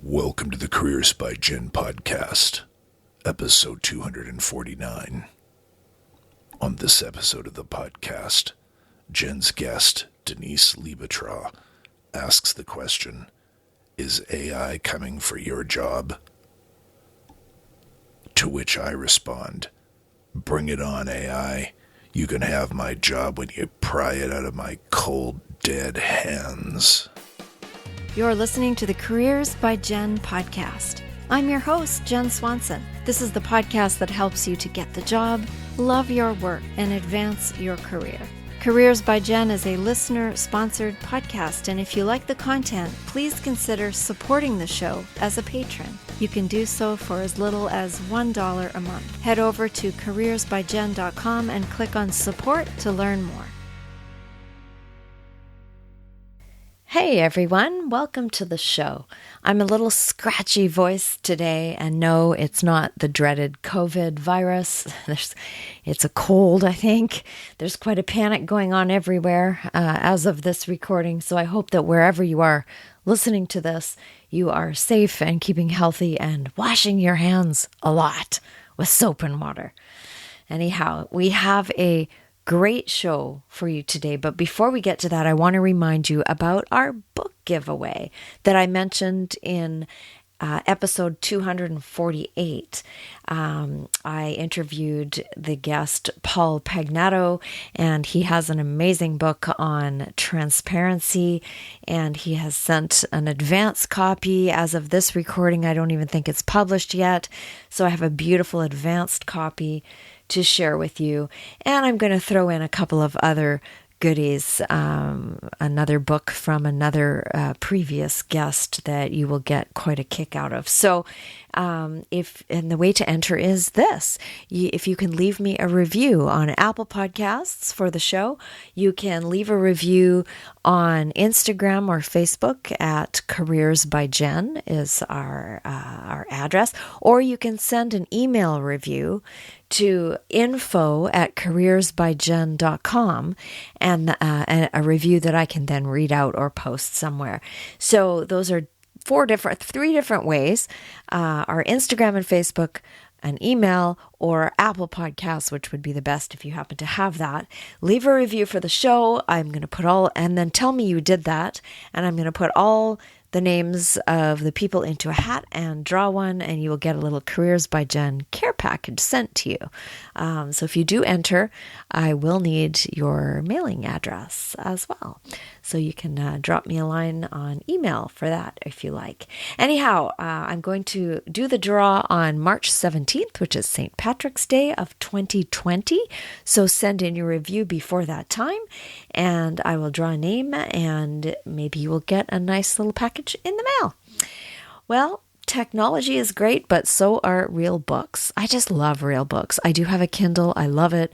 Welcome to the CareersbyJenn podcast, episode 249. On this episode of the podcast, Jenn's guest, Denise Liebetrau, asks the question, is AI coming for your job? To which I respond, bring it on, AI. You can have my job when you pry it out of my cold, dead hands. You're listening to the Careers by Jenn podcast. I'm your host, Jen Swanson. This is the podcast that helps you to get the job, love your work, and advance your career. Careers by Jenn is a listener-sponsored podcast, and if you like the content, please consider supporting the show as a patron. You can do so for as little as $1 a month. Head over to careersbyjenn.com and click on support to learn more. Hey everyone, welcome to the show. I'm a little scratchy voice today, and no, it's not the dreaded COVID virus. It's a cold, I think. There's quite a panic going on everywhere as of this recording, so I hope that wherever you are listening to this, you are safe and keeping healthy and washing your hands a lot with soap and water. Anyhow, we have a great show for you today, but before we get to that, I want to remind you about our book giveaway that I mentioned in episode 248. I interviewed the guest Paul Pagnato, and he has an amazing book on transparency, and he has sent an advance copy. As of this recording, I don't even think it's published yet, so I have a beautiful advanced copy to share with you. And I'm going to throw in a couple of other goodies, another book from another previous guest that you will get quite a kick out of. So and the way to enter is this. If you can leave me a review on Apple Podcasts for the show, you can leave a review on Instagram or Facebook at CareersbyJenn is our address, or you can send an email review to info@careersbyjenn.com and a review that I can then read out or post somewhere. So those are three different ways, our Instagram and Facebook, an email, or Apple Podcasts, which would be the best if you happen to have that. Leave a review for the show. I'm going to put and then tell me you did that, and I'm going to put all the names of the people into a hat and draw one, and you will get a little Careers by Jenn care package sent to you. So if you do enter, I will need your mailing address as well. So you can drop me a line on email for that if you like. Anyhow, I'm going to do the draw on March 17th, which is St. Patrick's Day of 2020. So send in your review before that time, and I will draw a name, and maybe you will get a nice little package in the mail. Well, technology is great, but so are real books. I just love real books. I do have a Kindle. I love it.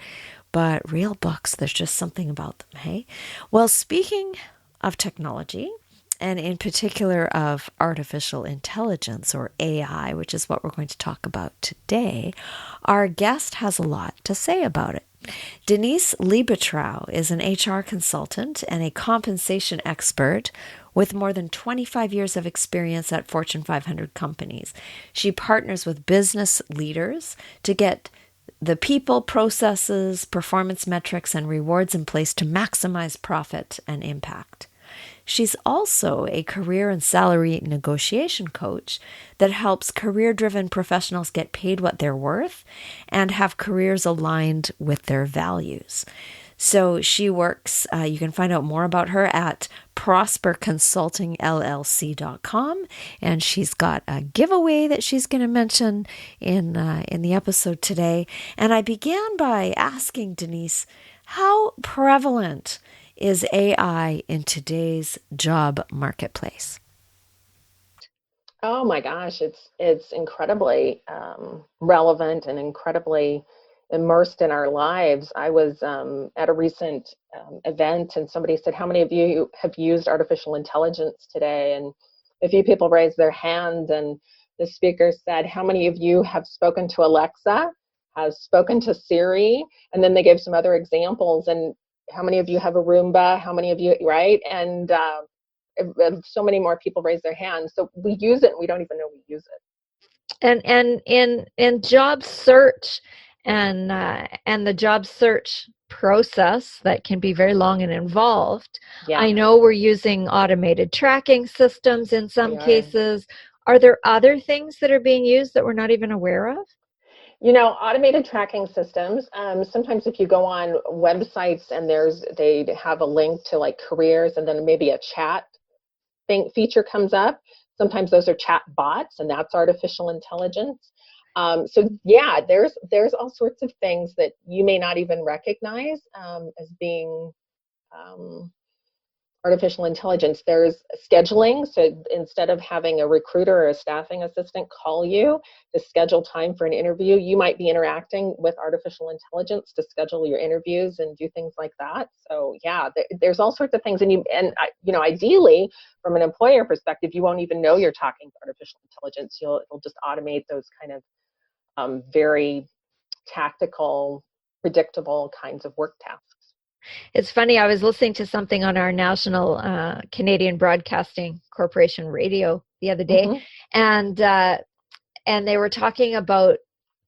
But real books, there's just something about them, hey? Well, speaking of technology, and in particular of artificial intelligence or AI, which is what we're going to talk about today, our guest has a lot to say about it. Denise Liebetrau is an HR consultant and a compensation expert with more than 25 years of experience at Fortune 500 companies. She partners with business leaders to get the people, processes, performance metrics, and rewards in place to maximize profit and impact. She's also a career and salary negotiation coach that helps career-driven professionals get paid what they're worth and have careers aligned with their values. So she works, you can find out more about her at prosperconsultingllc.com, and she's got a giveaway that she's going to mention in the episode today. And I began by asking Denise, how prevalent is AI in today's job marketplace? Oh my gosh, it's incredibly relevant and incredibly immersed in our lives. I was at a recent event, and somebody said, how many of you have used artificial intelligence today? And a few people raised their hand, and the speaker said, how many of you have spoken to Alexa, has spoken to Siri? And then they gave some other examples, and how many of you have a Roomba? How many of you, right? And so many more people raise their hands. So we use it and we don't even know we use it. And in job search and the job search process that can be very long and involved. Yeah. I know we're using automated tracking systems in some cases. Are there other things that are being used that we're not even aware of? Automated tracking systems. Sometimes if you go on websites and they have a link to like careers and then maybe a chat feature comes up. Sometimes those are chat bots, and that's artificial intelligence. So yeah, there's all sorts of things that you may not even recognize as being artificial intelligence. There's scheduling. So instead of having a recruiter or a staffing assistant call you to schedule time for an interview, you might be interacting with artificial intelligence to schedule your interviews and do things like that. So yeah, there's all sorts of things. And ideally, from an employer perspective, you won't even know you're talking to artificial intelligence. It'll just automate those kind of very tactical, predictable kinds of work tasks. It's funny, I was listening to something on our national Canadian Broadcasting Corporation radio the other day, mm-hmm. and they were talking about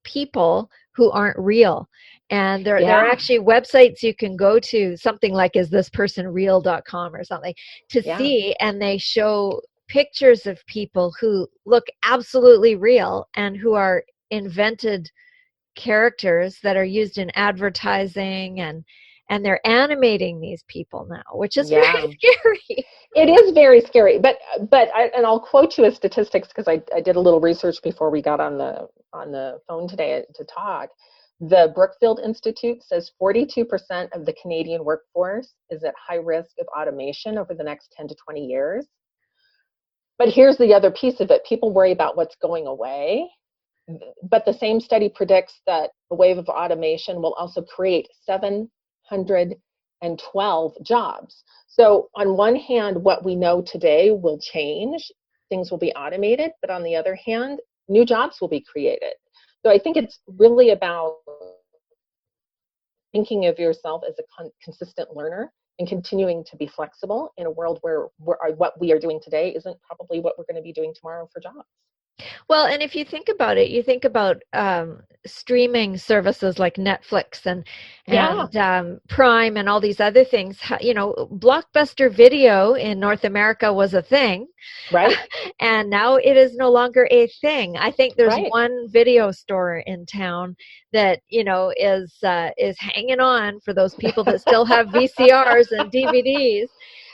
people who aren't real. And there are actually websites you can go to, something like isthispersonreal.com or something, to see, and they show pictures of people who look absolutely real and who are invented characters that are used in advertising, and they're animating these people now, which is very scary. It is very scary, but I'll quote you as statistics because I did a little research before we got on the phone today to talk. The Brookfield Institute says 42% of the Canadian workforce is at high risk of automation over the next 10 to 20 years. But here's the other piece of it. People worry about what's going away, but the same study predicts that the wave of automation will also create 712 jobs. So on one hand, what we know today will change, things will be automated, but on the other hand, new jobs will be created. So I think it's really about thinking of yourself as a consistent learner and continuing to be flexible in a world where what we are doing today isn't probably what we're going to be doing tomorrow for jobs. Well, and if you think about it, you think about streaming services like Netflix and Prime and all these other things. Blockbuster Video in North America was a thing, right? And now it is no longer a thing. I think there's one video store in town that is hanging on for those people that still have VCRs and DVDs.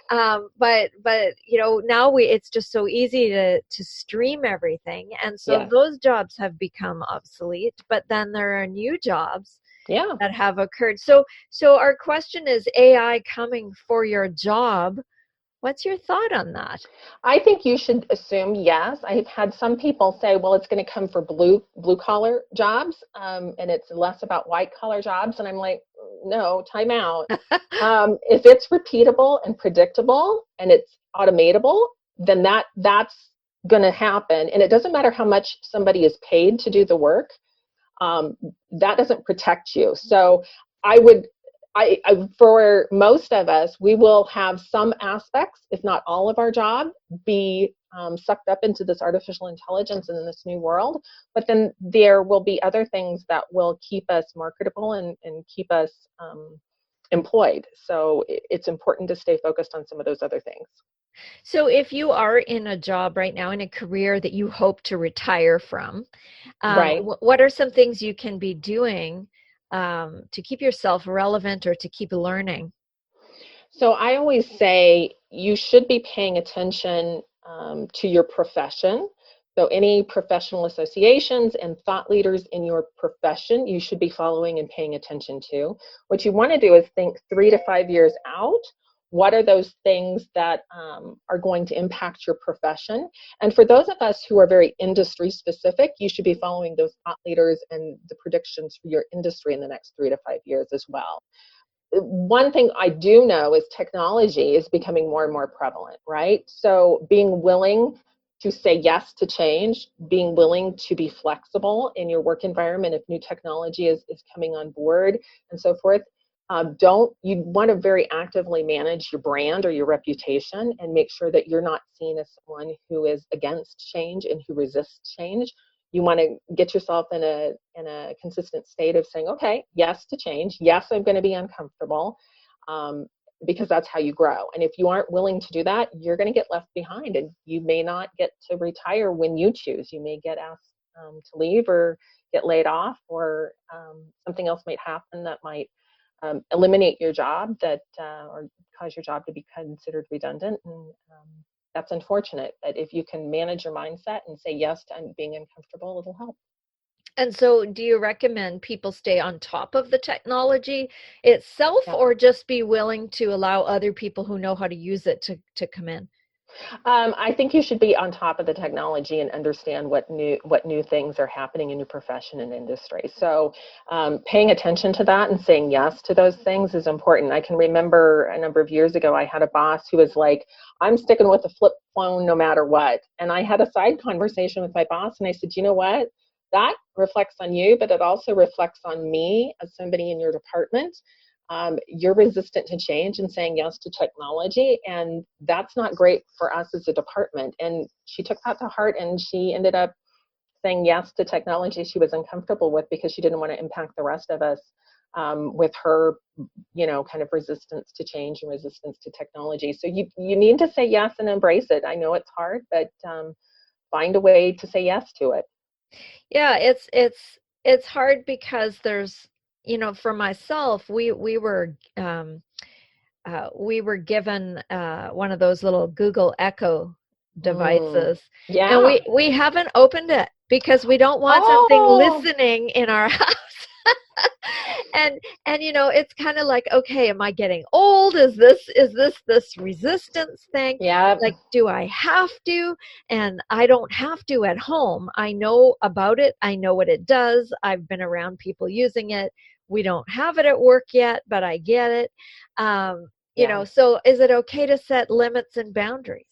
But now it's just so easy to stream everything, and so those jobs have become obsolete. But then there are new jobs that have occurred. So our question is: AI coming for your job? What's your thought on that? I think you should assume yes. I've had some people say, well, it's going to come for blue collar jobs, and it's less about white collar jobs. And I'm like, no, time out. If it's repeatable and predictable and it's automatable, then that's going to happen. And it doesn't matter how much somebody is paid to do the work. That doesn't protect you. So for most of us, we will have some aspects, if not all of our job, be sucked up into this artificial intelligence and in this new world. But then there will be other things that will keep us marketable and keep us employed. So it's important to stay focused on some of those other things. So if you are in a job right now, in a career that you hope to retire from, what are some things you can be doing to keep yourself relevant or to keep learning? So I always say you should be paying attention to your profession. So any professional associations and thought leaders in your profession, you should be following and paying attention to. What you want to do is think 3 to 5 years out. What are those things that are going to impact your profession? And for those of us who are very industry specific, you should be following those thought leaders and the predictions for your industry in the next 3 to 5 years as well. One thing I do know is technology is becoming more and more prevalent, right? So being willing to say yes to change, being willing to be flexible in your work environment if new technology is coming on board and so forth, You want to very actively manage your brand or your reputation and make sure that you're not seen as someone who is against change and who resists change. You want to get yourself in a consistent state of saying, okay, yes to change. Yes, I'm going to be uncomfortable, because that's how you grow. And if you aren't willing to do that, you're going to get left behind, and you may not get to retire when you choose. You may get asked to leave or get laid off, or something else might happen that might eliminate your job, or cause your job to be considered redundant. And that's unfortunate. But if you can manage your mindset and say yes to being uncomfortable, it'll help. And so do you recommend people stay on top of the technology itself, Yeah. or just be willing to allow other people who know how to use it to come in? I think you should be on top of the technology and understand what new things are happening in your profession and industry. So paying attention to that and saying yes to those things is important. I can remember a number of years ago, I had a boss who was like, I'm sticking with the flip phone no matter what. And I had a side conversation with my boss, and I said, you know what? That reflects on you, but it also reflects on me as somebody in your department. You're resistant to change and saying yes to technology, and that's not great for us as a department. And she took that to heart, and she ended up saying yes to technology she was uncomfortable with, because she didn't want to impact the rest of us with her, kind of resistance to change and resistance to technology. So you need to say yes and embrace it. I know it's hard, but find a way to say yes to it. Yeah, it's hard because there's, for myself, we were given one of those little Google Echo devices, Yeah. and we haven't opened it because we don't want something listening in our house. and it's kind of like, okay, am I getting old? Is this resistance thing? Yeah. Like, do I have to? And I don't have to at home. I know about it. I know what it does. I've been around people using it. We don't have it at work yet, but I get it. So is it okay to set limits and boundaries?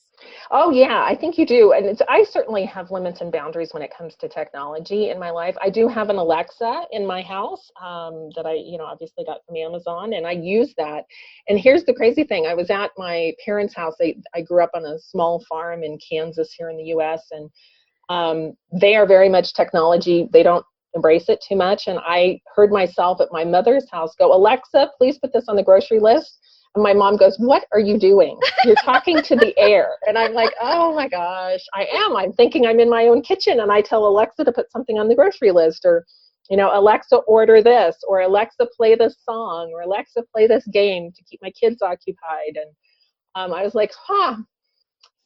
Oh, yeah, I think you do. And I certainly have limits and boundaries when it comes to technology in my life. I do have an Alexa in my house that I, obviously got from Amazon, and I use that. And here's the crazy thing. I was at my parents' house. I grew up on a small farm in Kansas here in the U.S., and they are very much technology. They don't embrace it too much. And I heard myself at my mother's house go, Alexa, please put this on the grocery list. And my mom goes, what are you doing? You're talking to the air. And I'm like, oh my gosh, I am. I'm thinking I'm in my own kitchen, and I tell Alexa to put something on the grocery list, or, Alexa, order this, or Alexa, play this song, or Alexa, play this game to keep my kids occupied. And I was like,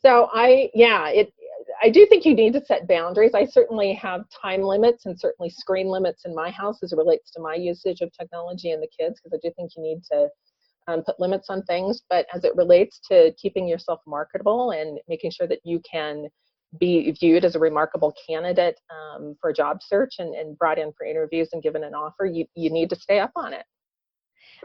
So I do think you need to set boundaries. I certainly have time limits and certainly screen limits in my house as it relates to my usage of technology and the kids, because I do think you need to put limits on things. But as it relates to keeping yourself marketable and making sure that you can be viewed as a remarkable candidate for a job search and brought in for interviews and given an offer, you need to stay up on it.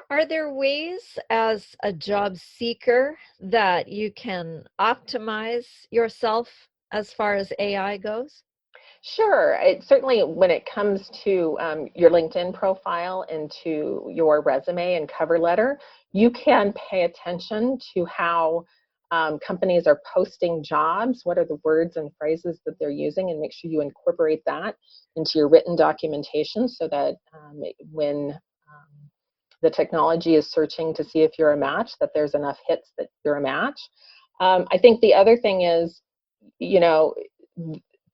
Are there ways as a job seeker that you can optimize yourself as far as AI goes? Sure. Certainly when it comes to your LinkedIn profile and to your resume and cover letter, you can pay attention to how companies are posting jobs. What are the words and phrases that they're using, and make sure you incorporate that into your written documentation, so that when the technology is searching to see if you're a match, that there's enough hits that you're a match. I think the other thing is,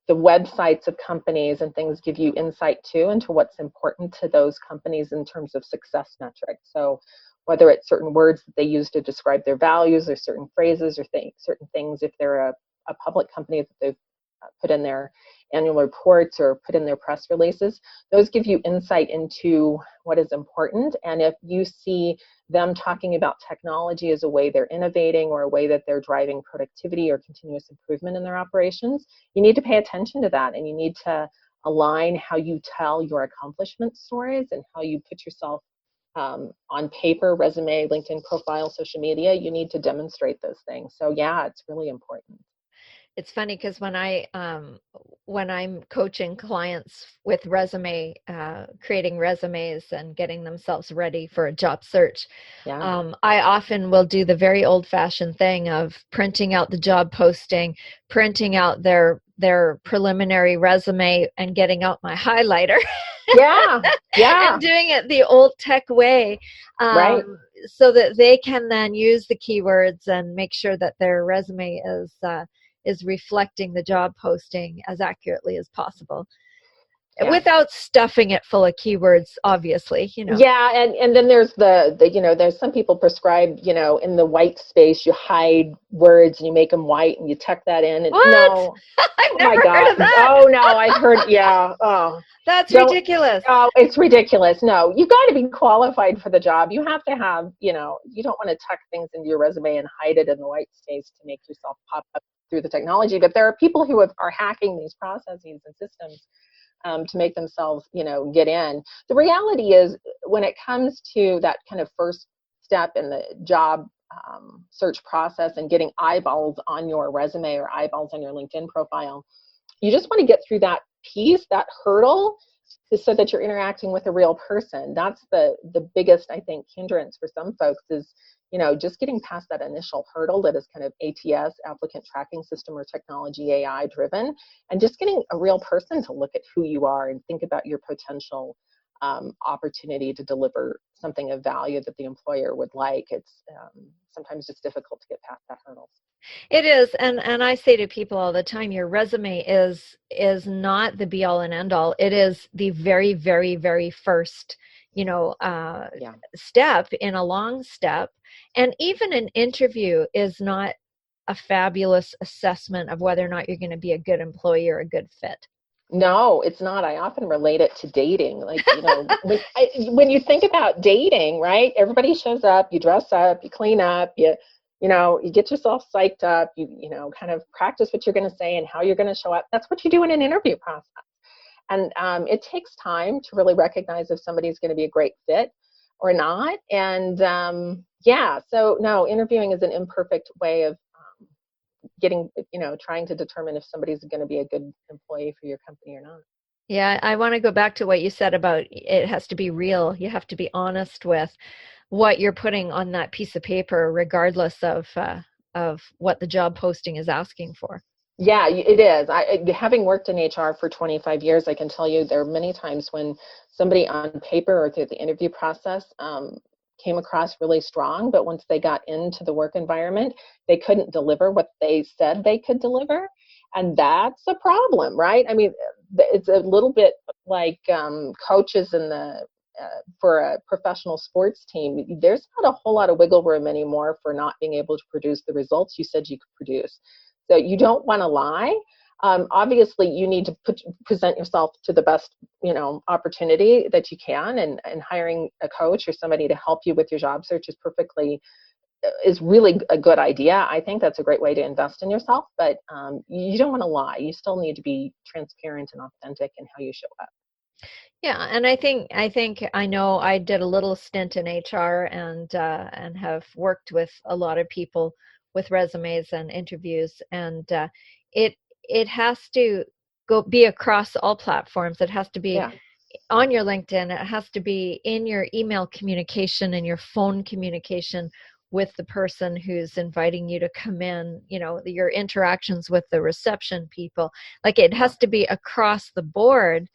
the websites of companies and things give you insight too into what's important to those companies in terms of success metrics. So whether it's certain words that they use to describe their values, or certain phrases, or certain things, if they're a public company that they've put in their annual reports or put in their press releases, those give you insight into what is important. And if you see them talking about technology as a way they're innovating, or a way that they're driving productivity or continuous improvement in their operations, you need to pay attention to that, and you need to align how you tell your accomplishment stories and how you put yourself on paper, resume, LinkedIn profile, social media. You need to demonstrate those things. So yeah, it's really important. It's funny because when when I'm coaching clients with creating resumes and getting themselves ready for a job search. Yeah. I often will do the very old-fashioned thing of printing out the job posting, printing out their preliminary resume, and getting out my highlighter. Yeah. Yeah. And doing it the old tech way, Right. so that they can then use the keywords and make sure that their resume is reflecting the job posting as accurately as possible, Yeah. without stuffing it full of keywords, obviously, Yeah, and then there's there's some people prescribe, in the white space you hide words and you make them white and you tuck that in, and What? no. I've Oh my never heard God. of that. Oh no, I've heard, yeah. Oh, That's don't. ridiculous. Oh, it's ridiculous. No, you got to be qualified for the job. You have to have, you don't want to tuck things into your resume and hide it in the white space to make yourself pop up through the technology. But there are people who are hacking these processes and systems to make themselves, get in. The reality is, when it comes to that kind of first step in the job search process and getting eyeballs on your resume or eyeballs on your LinkedIn profile, you just want to get through that piece, that hurdle, so that you're interacting with a real person. That's the biggest, I think, hindrance for some folks is, just getting past that initial hurdle that is kind of ATS, applicant tracking system, or technology AI driven, and just getting a real person to look at who you are and think about your potential opportunity to deliver something of value that the employer would like. It's sometimes just difficult to get past that hurdle. It is, and I say to people all the time, your resume is not the be all and end all. It is the very, very, very first, Yeah. step in a long step. And even an interview is not a fabulous assessment of whether or not you're going to be a good employee or a good fit. No, it's not. I often relate it to dating. Like, when you think about dating, right? Everybody shows up, you dress up, you clean up, you get yourself psyched up, kind of practice what you're going to say and how you're going to show up. That's what you do in an interview process. And it takes time to really recognize if somebody's going to be a great fit or not. And so no, interviewing is an imperfect way of trying to determine if somebody's going to be a good employee for your company or not. Yeah, I want to go back to what you said about it has to be real. You have to be honest with what you're putting on that piece of paper, regardless of what the job posting is asking for. Yeah, it is. Having worked in HR for 25 years, I can tell you there are many times when somebody on paper or through the interview process came across really strong, but once they got into the work environment, they couldn't deliver what they said they could deliver. And that's a problem, right? I mean, it's a little bit like coaches for a professional sports team. There's not a whole lot of wiggle room anymore for not being able to produce the results you said you could produce. So you don't want to lie. Obviously, you need to present yourself to the best, opportunity that you can, and hiring a coach or somebody to help you with your job search is really a good idea. I think that's a great way to invest in yourself, but you don't want to lie. You still need to be transparent and authentic in how you show up. Yeah, and I know I did a little stint in HR and have worked with a lot of people with resumes and interviews, and it has to be across all platforms. It has to be on your LinkedIn. It has to be in your email communication and your phone communication with the person who's inviting you to come in, your interactions with the reception people. Like, it has to be across the board.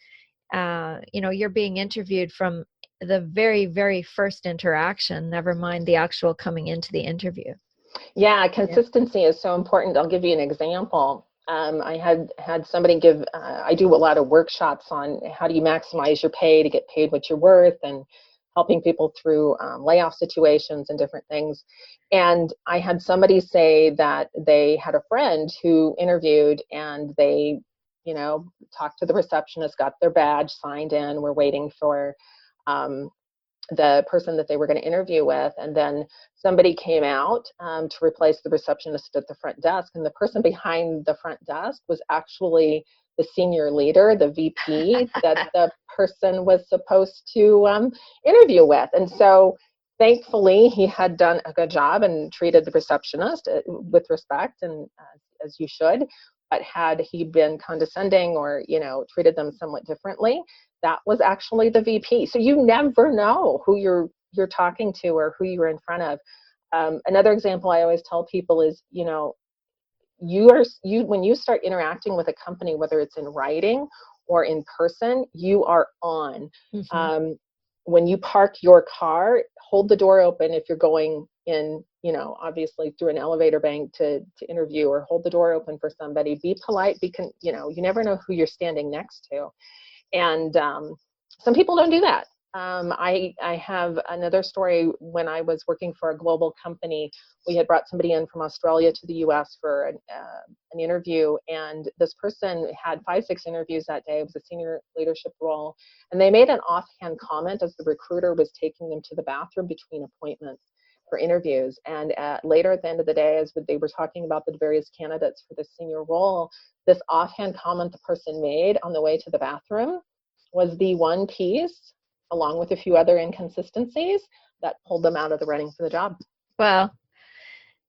You're being interviewed from the very, very first interaction, never mind the actual coming into the interview. Yeah, consistency is so important. I'll give you an example. I had somebody I do a lot of workshops on how do you maximize your pay to get paid what you're worth, and helping people through layoff situations and different things. And I had somebody say that they had a friend who interviewed, and they, talked to the receptionist, got their badge, signed in, were waiting for the person that they were going to interview with, and then somebody came out to replace the receptionist at the front desk, and the person behind the front desk was actually the senior leader, the VP that the person was supposed to interview with. And so thankfully he had done a good job and treated the receptionist with respect, and as you should. but had he been condescending or, treated them somewhat differently, that was actually the VP. So you never know who you're talking to or who you're in front of. Another example I always tell people is, when you start interacting with a company, whether it's in writing or in person, you are on. Mm-hmm. When you park your car, hold the door open if you're going in, obviously through an elevator bank to interview, or hold the door open for somebody. Be polite, you never know who you're standing next to. And some people don't do that. I have another story. When I was working for a global company, we had brought somebody in from Australia to the US for an interview, and this person had 5-6 interviews that day. It was a senior leadership role, and they made an offhand comment as the recruiter was taking them to the bathroom between appointments for interviews. And later at the end of the day, as they were talking about the various candidates for this senior role, this offhand comment the person made on the way to the bathroom was the one piece, along with a few other inconsistencies, that pulled them out of the running for the job. Wow.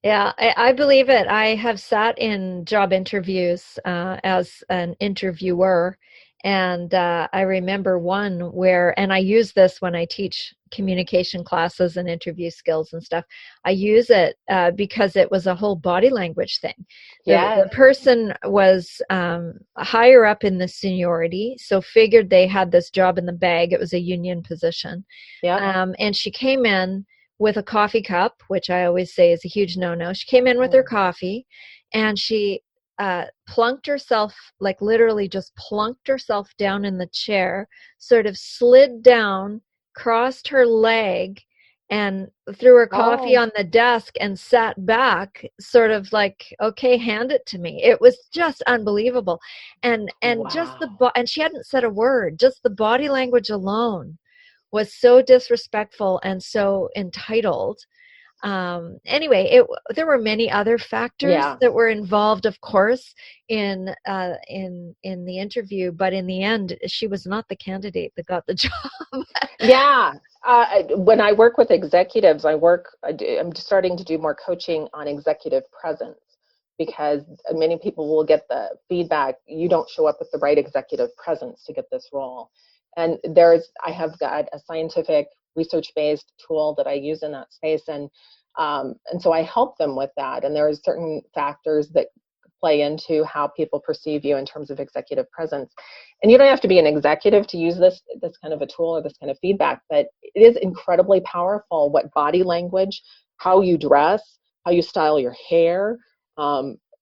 Yeah, I believe it. I have sat in job interviews as an interviewer, and I remember one where, and I use this when I teach communication classes and interview skills and stuff. I use it because it was a whole body language thing. The person was higher up in the seniority, so figured they had this job in the bag. It was a union position. Yeah. And she came in with a coffee cup, which I always say is a huge no-no. She came in with her coffee, and she plunked herself, like literally just plunked herself down in the chair, sort of slid down, crossed her leg, and threw her coffee on the desk and sat back, sort of like, okay, hand it to me. It was just unbelievable. And Wow. just and she hadn't said a word, just the body language alone was so disrespectful and so entitled. Anyway, there were many other factors that were involved, of course, in the interview, but in the end, she was not the candidate that got the job. Yeah. When I work with executives, I'm starting to do more coaching on executive presence, because many people will get the feedback, you don't show up with the right executive presence to get this role. And I have got a scientific research-based tool that I use in that space. And so I help them with that. And there are certain factors that play into how people perceive you in terms of executive presence. And you don't have to be an executive to use this kind of a tool or this kind of feedback, but it is incredibly powerful what body language, how you dress, how you style your hair.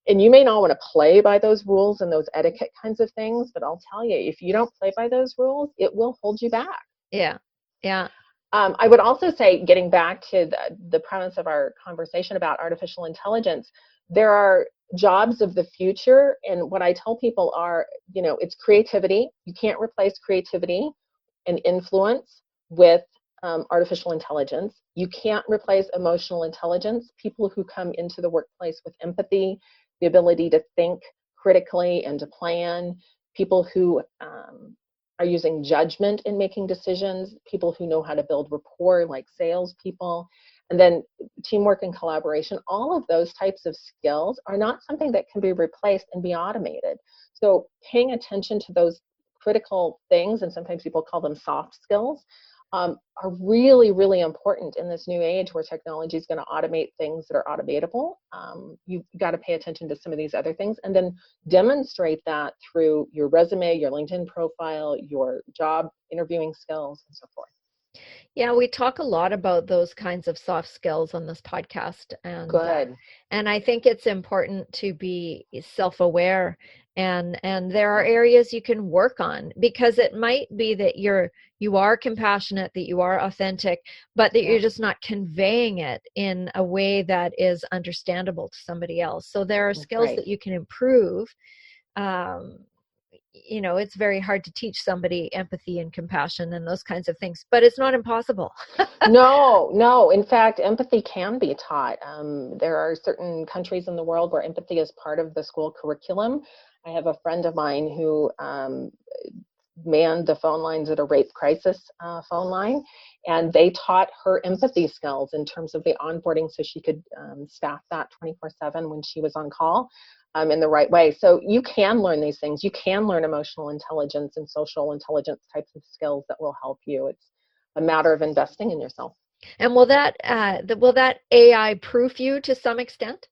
And you may not want to play by those rules and those etiquette kinds of things, but I'll tell you, if you don't play by those rules, it will hold you back. Yeah. Yeah. I would also say, getting back to the premise of our conversation about artificial intelligence, there are jobs of the future. And what I tell people are, it's creativity. You can't replace creativity and influence with artificial intelligence. You can't replace emotional intelligence. People who come into the workplace with empathy, the ability to think critically and to plan, people who are using judgment in making decisions, people who know how to build rapport, like salespeople, and then teamwork and collaboration. All of those types of skills are not something that can be replaced and be automated. So paying attention to those critical things, and sometimes people call them soft skills, are really, really important in this new age where technology is going to automate things that are automatable. You've got to pay attention to some of these other things, and then demonstrate that through your resume, your LinkedIn profile, your job interviewing skills, and so forth. Yeah, we talk a lot about those kinds of soft skills on this podcast, and Good. And I think it's important to be self-aware, and there are areas you can work on, because it might be that you are compassionate, that you are authentic, but that you're just not conveying it in a way that is understandable to somebody else. So there are skills that you can improve. It's very hard to teach somebody empathy and compassion and those kinds of things, but it's not impossible. No. In fact, empathy can be taught. There are certain countries in the world where empathy is part of the school curriculum. I have a friend of mine who manned the phone lines at a rape crisis phone line, and they taught her empathy skills in terms of the onboarding so she could staff that 24/7 when she was on call. in the right way. So you can learn these things. You can learn emotional intelligence and social intelligence types of skills that will help you. It's a matter of investing in yourself. And will that AI proof you to some extent?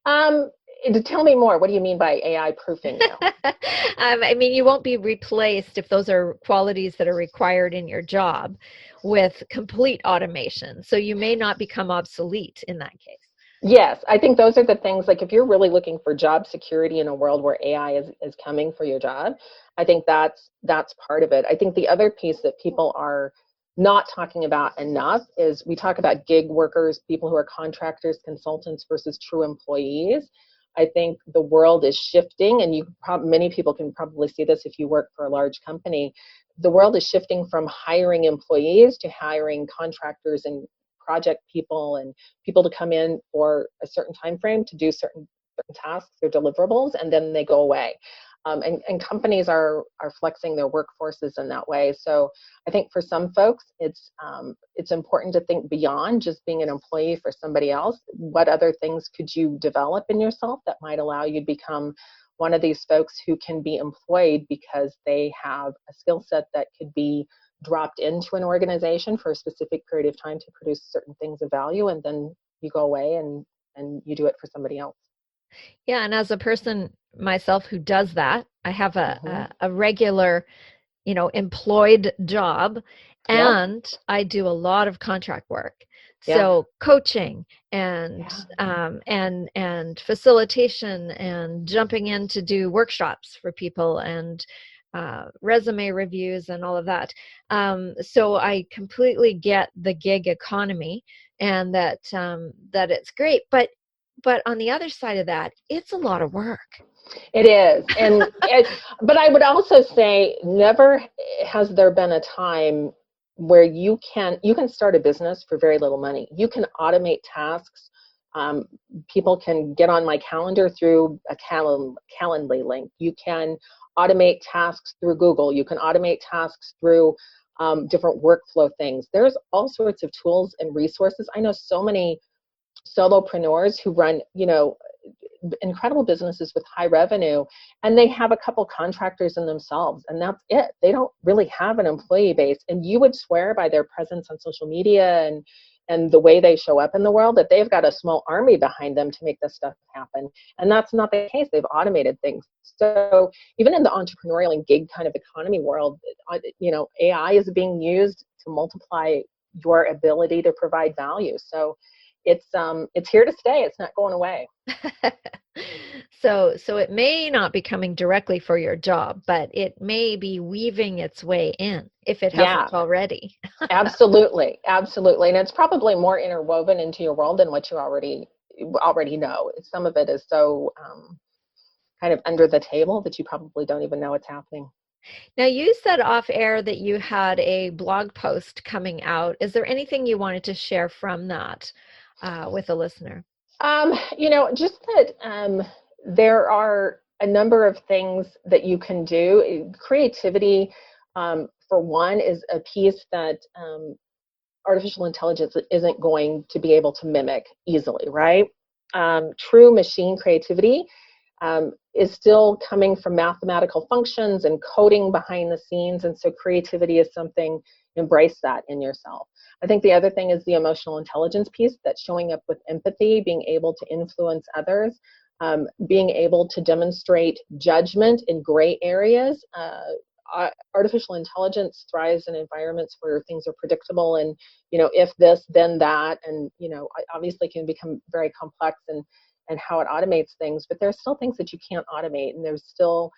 Tell me more. What do you mean by AI proofing you? I mean, you won't be replaced if those are qualities that are required in your job with complete automation. So you may not become obsolete in that case. Yes, I think those are the things, like if you're really looking for job security in a world where AI is coming for your job, I think that's part of it. I think the other piece that people are not talking about enough is we talk about gig workers, people who are contractors, consultants versus true employees. I think the world is shifting, and many people can probably see this if you work for a large company. The world is shifting from hiring employees to hiring contractors and project people and people to come in for a certain time frame to do certain tasks or deliverables, and then they go away. And companies are flexing their workforces in that way. So I think for some folks, it's important to think beyond just being an employee for somebody else. What other things could you develop in yourself that might allow you to become one of these folks who can be employed because they have a skill set that could be dropped into an organization for a specific period of time to produce certain things of value, and then you go away and you do it for somebody else. Yeah, and as a person myself who does that, I have a regular, employed job, and I do a lot of contract work. So coaching and and facilitation and jumping in to do workshops for people and resume reviews and all of that. So I completely get the gig economy, and that it's great, but on the other side of that, it's a lot of work. It is. But I would also say never has there been a time where you can start a business for very little money. You can automate tasks. People can get on my calendar through a Calendly link. You can automate tasks through Google. You can automate tasks through different workflow things. There's all sorts of tools and resources. I know so many solopreneurs who run, incredible businesses with high revenue, and they have a couple contractors in themselves, and that's it. They don't really have an employee base, and you would swear by their presence on social media and the way they show up in the world that they've got a small army behind them to make this stuff happen. And that's not the case. They've automated things. So even in the entrepreneurial and gig kind of economy world, AI is being used to multiply your ability to provide value. So it's here to stay. It's not going away. So it may not be coming directly for your job, but it may be weaving its way in if it hasn't already. Absolutely. And it's probably more interwoven into your world than what you already know. Some of it is so kind of under the table that you probably don't even know it's happening. Now, you said off air that you had a blog post coming out. Is there anything you wanted to share from that with a listener? Just that there are a number of things that you can do. Creativity, for one, is a piece that artificial intelligence isn't going to be able to mimic easily, right? True machine creativity is still coming from mathematical functions and coding behind the scenes, and so creativity is something, embrace that in yourself. I think the other thing is the emotional intelligence piece, that's showing up with empathy, being able to influence others, being able to demonstrate judgment in gray areas. Artificial intelligence thrives in environments where things are predictable and, if this, then that, and, obviously can become very complex and how it automates things, but there's still things that you can't automate, and there's still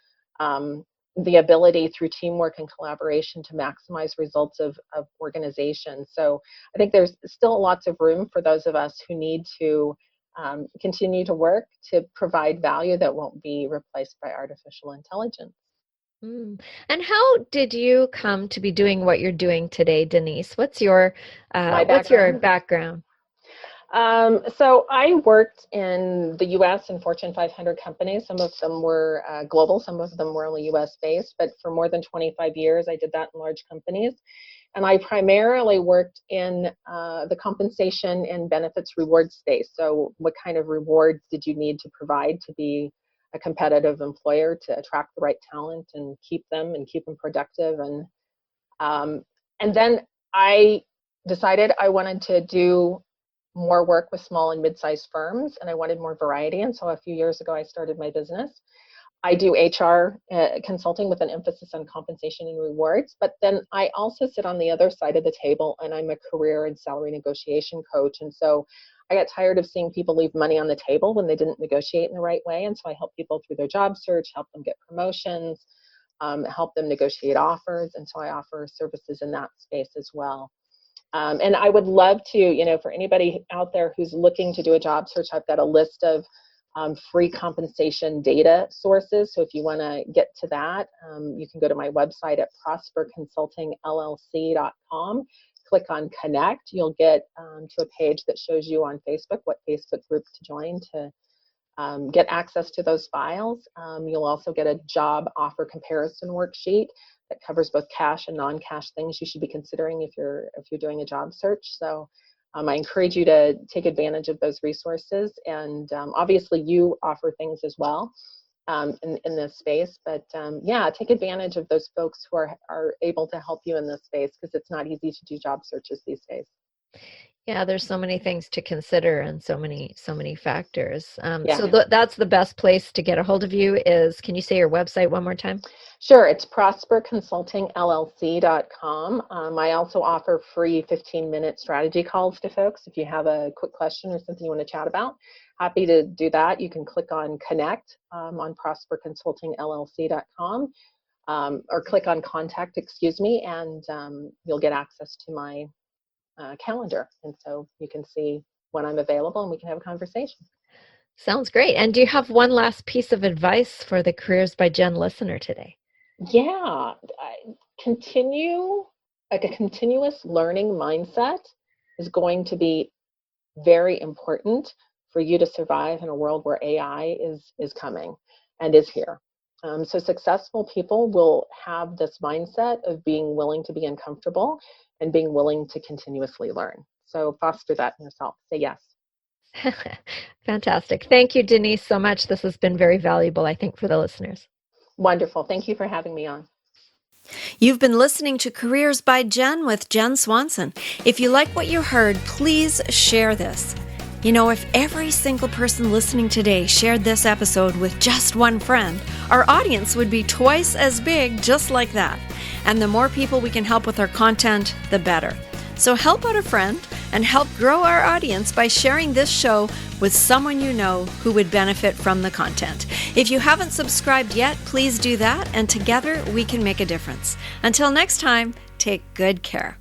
the ability through teamwork and collaboration to maximize results of organizations. So I think there's still lots of room for those of us who need to continue to work to provide value that won't be replaced by artificial intelligence. And how did you come to be doing what you're doing today, Denise? What's your background? So I worked in the U.S. and Fortune 500 companies. Some of them were global, some of them were only U.S. based, but for more than 25 years, I did that in large companies. And I primarily worked in the compensation and benefits reward space. So what kind of rewards did you need to provide to be a competitive employer to attract the right talent and keep them productive? And then I decided I wanted to do more work with small and mid-sized firms, and I wanted more variety. And so a few years ago, I started my business. I do HR consulting with an emphasis on compensation and rewards, but then I also sit on the other side of the table, and I'm a career and salary negotiation coach. And so I got tired of seeing people leave money on the table when they didn't negotiate in the right way. And so I help people through their job search, help them get promotions, help them negotiate offers. And so I offer services in that space as well. And I would love to, for anybody out there who's looking to do a job search, I've got a list of free compensation data sources. So if you want to get to that, you can go to my website at prosperconsultingllc.com. Click on connect. You'll get to a page that shows you on Facebook what Facebook group to join to get access to those files. You'll also get a job offer comparison worksheet that covers both cash and non-cash things you should be considering if you're doing a job search. So I encourage you to take advantage of those resources. And obviously you offer things as well in this space. But yeah, take advantage of those folks who are able to help you in this space, because it's not easy to do job searches these days. Yeah, there's so many things to consider and so many factors. Yeah. So that's the best place to get a hold of you is, can you say your website one more time? Sure, it's prosperconsultingllc.com. I also offer free 15-minute strategy calls to folks. If you have a quick question or something you want to chat about, happy to do that. You can click on connect on prosperconsultingllc.com or click on contact, and you'll get access to my calendar. And so you can see when I'm available and we can have a conversation. Sounds great. And do you have one last piece of advice for the Careers by Jenn listener today? Yeah, a continuous learning mindset is going to be very important for you to survive in a world where AI is coming and is here. So successful people will have this mindset of being willing to be uncomfortable and being willing to continuously learn. So foster that in yourself. Say yes. Fantastic. Thank you, Denise, so much. This has been very valuable, I think, for the listeners. Wonderful. Thank you for having me on. You've been listening to Careers by Jenn with Jenn Swanson. If you like what you heard, please share this. If every single person listening today shared this episode with just one friend, our audience would be twice as big just like that. And the more people we can help with our content, the better. So help out a friend and help grow our audience by sharing this show with someone you know who would benefit from the content. If you haven't subscribed yet, please do that, and together we can make a difference. Until next time, take good care.